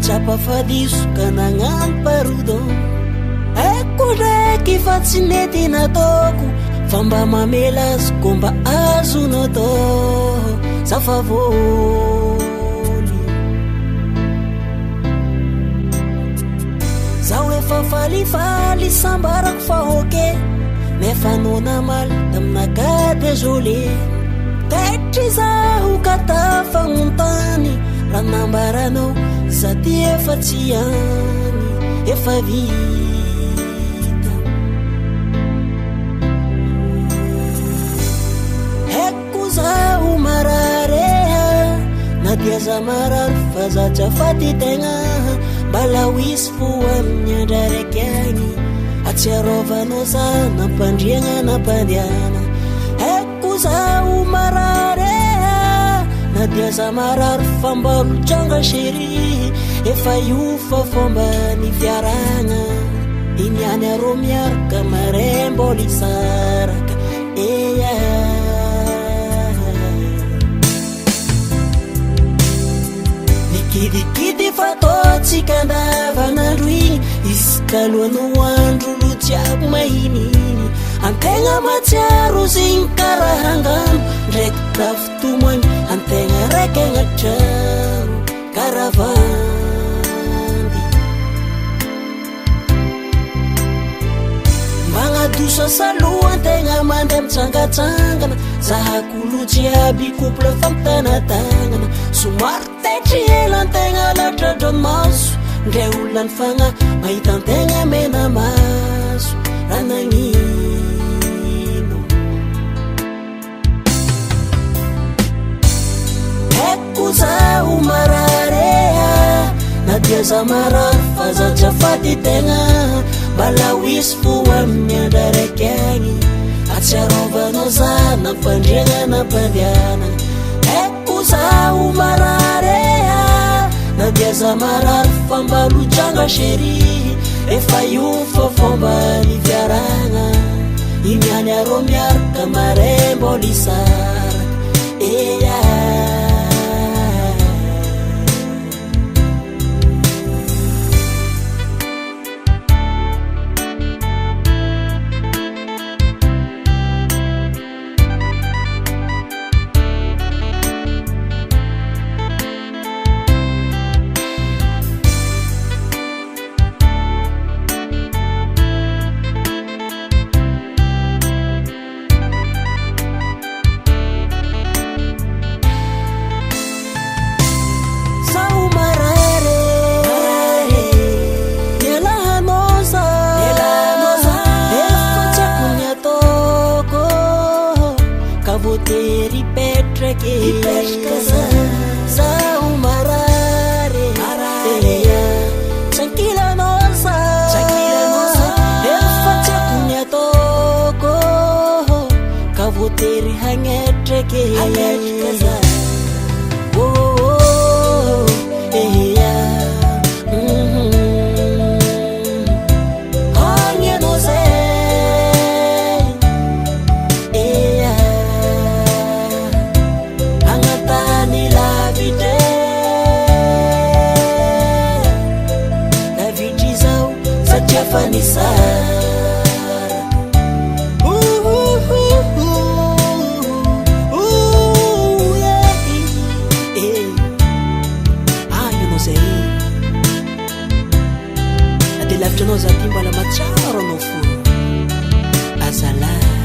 tsapafadiso ka nagnano parodo eko ndraiky fa tsy nety nataoko fa mba mamela azy ko mba azonao tao zafavoly zaho efa falifaly sambarako fa hoke nefa nonamaly taminaka désolé taitry zaho ka tafagnontany raha nambaranao za ty efa tsy any efa vita heko zaho marareha na dia za marary fa za tsy afaty tegna mbala hoisy fo amin'ny andra raiky agny atsiarovanao za nampandriagna nampandiana heko zaho marareha na dia za marary fa mbalo tranga chéri efa io fa fomba ny fiaragna iniany arô miaraka maray mboly saraka eya nikidikidy fa totsika andavanandro igny izy kalohano andro lo jiaby mahininy antegna matsiaro zigny karaha angano ndraiky tafitomagny antegna raiky agnatrano karavandy magnadoso asaloha antegna mandeha mitsangatsangana zahakolo jiaby couple fampitanatagnana somary taitry hela antegna latra dranomaso ndray olona ny fagna mahita antegna mena maso raha nagnino heko zaho marareha na dia za marary fa za tsy afaty tegna mbala hoisy fo amin'ny andra raiky agny atsiarovanao za nampandriagna nampandiana heko zaho marareha na dia za marary fa mbalo tranga chéri efa io fa fomba ny fiaragna iniany arô miaraka maray mboly saraka eya zaho marare tsankilanosa efa tsy akony ataoko ka voatery hagnetraky lavitranao za ty mbala matsiaro anao fo azala